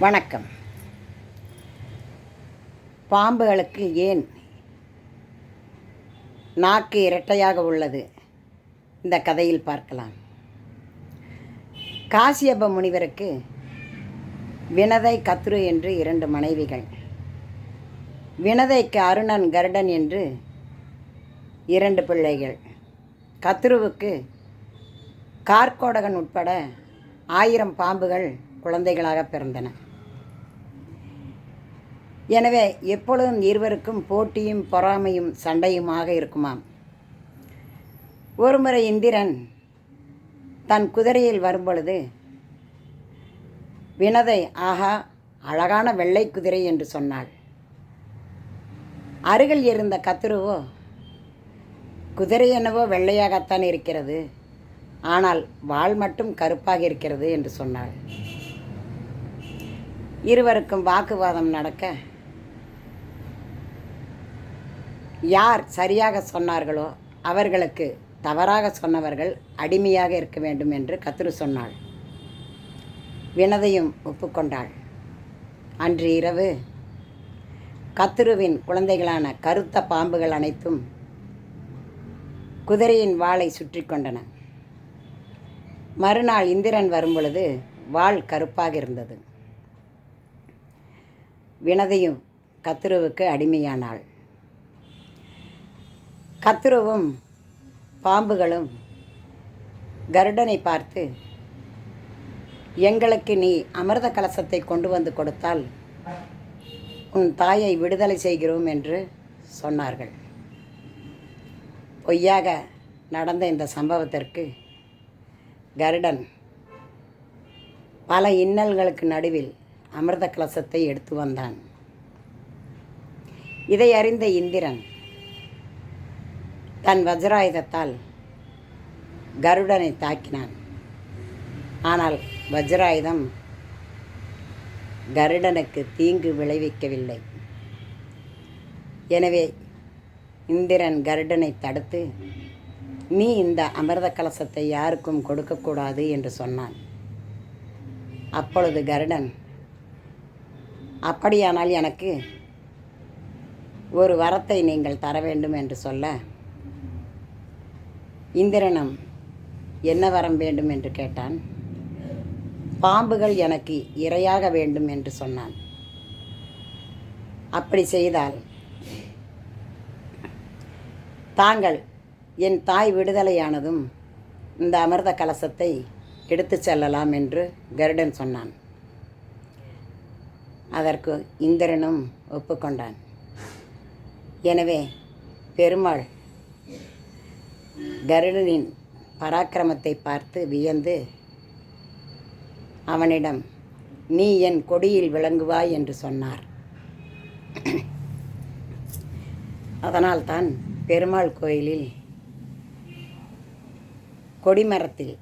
வணக்கம். பாம்புகளுக்கு ஏன் நாக்கு இரட்டையாக உள்ளது? இந்த கதையில் பார்க்கலாம். காசியப்ப முனிவருக்கு வினதை, கத்ரு என்று 2 மனைவிகள். வினதைக்கு அருணன், கருடன் என்று 2 பிள்ளைகள். கத்ருவுக்கு கார்கோடகன் உட்பட 1000 பாம்புகள் குழந்தைகளாக பிறந்தன. எனவே எப்பொழுதும் இருவருக்கும் போட்டியும் பொறாமையும் சண்டையுமாக இருக்குமாம். ஒருமுறை இந்திரன் தன் குதிரையில் வரும்பொழுது வினதை, ஆஹா, அழகான வெள்ளை குதிரை என்று சொன்னாள். அருகில் இருந்த கத்ருவோ, குதிரை என்னவோ வெள்ளையாகத்தான் இருக்கிறது, ஆனால் வால் மட்டும் கருப்பாக இருக்கிறது என்று சொன்னாள். இருவருக்கும் வாக்குவாதம் நடக்க யார் சரியாக சொன்னார்களோ அவர்களுக்கு தவறாக சொன்னவர்கள் அடிமையாக இருக்க வேண்டும் என்று கத்ரு சொன்னாள். வினதையும் ஒப்புக்கொண்டாள். அன்று இரவு கத்ருவின் குழந்தைகளான கருத்த பாம்புகள் அனைத்தும் குதிரையின் வாளை சுற்றி கொண்டன. மறுநாள் இந்திரன் வரும்பொழுது வாள் கருப்பாக இருந்தது. வினதையும் கத்ருவுக்கு அடிமையானாள். கத்ருவும் பாம்புகளும் கருடனை பார்த்து, எங்களுக்கு நீ அமிர்த கலசத்தை கொண்டு வந்து கொடுத்தால் உன் தாயை விடுதலை செய்கிறோம் என்று சொன்னார்கள். பொய்யாக நடந்த இந்த சம்பவத்திற்கு கருடன் பல இன்னல்களுக்கு நடுவில் அமிர்த கலசத்தை எடுத்து வந்தான். இதை அறிந்த இந்திரன் தன் வஜ்ராயுதத்தால் கருடனை தாக்கினான். ஆனால் வஜ்ராயுதம் கருடனுக்கு தீங்கு விளைவிக்கவில்லை. எனவே இந்திரன் கருடனை தடுத்து, நீ இந்த அமிர்த கலசத்தை யாருக்கும் கொடுக்கக்கூடாது என்று சொன்னான். அப்பொழுது கருடன், அப்படியானால் எனக்கு ஒரு வரத்தை நீங்கள் தர வேண்டும் என்று சொல்ல, இந்திரனும் என்ன வரம் வேண்டும் என்று கேட்டான். பாம்புகள் எனக்கு இரையாக வேண்டும் என்று சொன்னான். அப்படி செய்தால் தாங்கள் என் தாய் விடுதலையானதும் இந்த அமிர்த கலசத்தை எடுத்து செல்லலாம் என்று கருடன் சொன்னான். அதற்கு இந்திரனும் ஒப்புக்கொண்டான். எனவே பெருமாள் கருடனின் பராக்கிரமத்தை பார்த்து வியந்து அவனிடம், நீ என் கொடியில் விளங்குவாய் என்று சொன்னார். அதனால்தான் பெருமாள் கோயிலில் கொடிமரத்தில்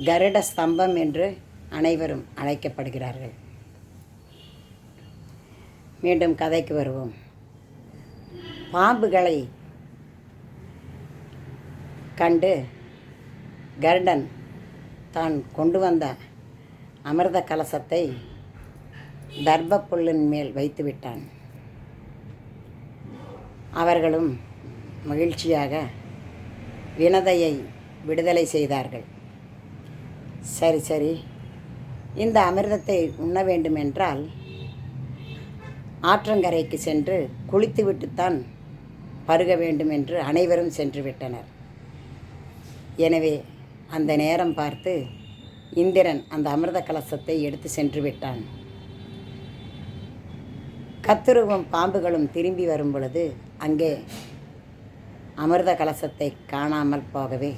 கருட ஸ்தம்பம் என்று அனைவரும் அழைக்கப்படுகிறார்கள். மீண்டும் கதைக்கு வருவோம். பாம்புகளை கண்டு கருடன் தான் கொண்டு வந்த அமிர்த கலசத்தை தர்ப புல்லின் மேல் வைத்து விட்டான். அவர்களும் மகிழ்ச்சியாக வினதையை விடுதலை செய்தார்கள். சரி, இந்த அமிர்தத்தை உண்ண வேண்டுமென்றால் ஆற்றங்கரைக்கு சென்று குளித்துவிட்டுத்தான் பருக வேண்டும் என்று அனைவரும் சென்று விட்டனர். எனவே அந்த நேரம் பார்த்து இந்திரன் அந்த அமிர்த கலசத்தை எடுத்து சென்று விட்டான். கத்ருவும் பாம்புகளும் திரும்பி வரும் பொழுது அங்கே அமிர்த கலசத்தை காணாமல் போகவே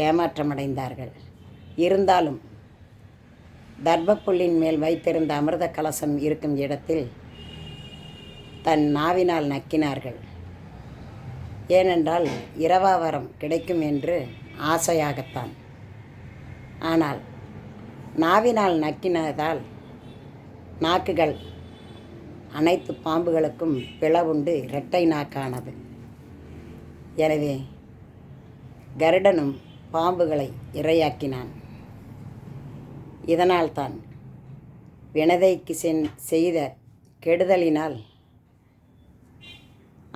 ஏமாற்றமடைந்தார்கள். இருந்தாலும் தர்பப்புல்லின் மேல் வைத்திருந்த அமிர்த கலசம் இருக்கும் இடத்தில் தன் நாவினால் நக்கினார்கள். ஏனென்றால் இரவாவரம் கிடைக்கும் என்று ஆசையாகத்தான். ஆனால் நாவினால் நக்கினதால் நாக்குகள் அனைத்து பாம்புகளுக்கும் பிளவுண்டு இரட்டை நாக்கானது. எனவே கருடனும் பாம்புகளை இரையாக்கினான். இதனால்தான் வினதைக்கு செய்த கெடுதலினால்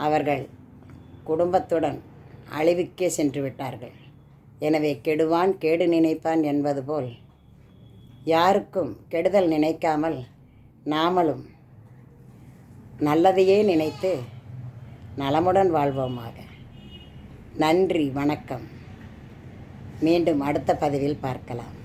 அவர்கள் குடும்பத்துடன் அழிவுக்கே சென்று விட்டார்கள். எனவே கெடுவான் கேடு நினைப்பான் என்பது போல் யாருக்கும் கெடுதல் நினைக்காமல் நாமளும் நல்லதையே நினைத்து நலமுடன் வாழ்வோமாக. நன்றி, வணக்கம். மீண்டும் அடுத்த பதிவில் பார்க்கலாம்.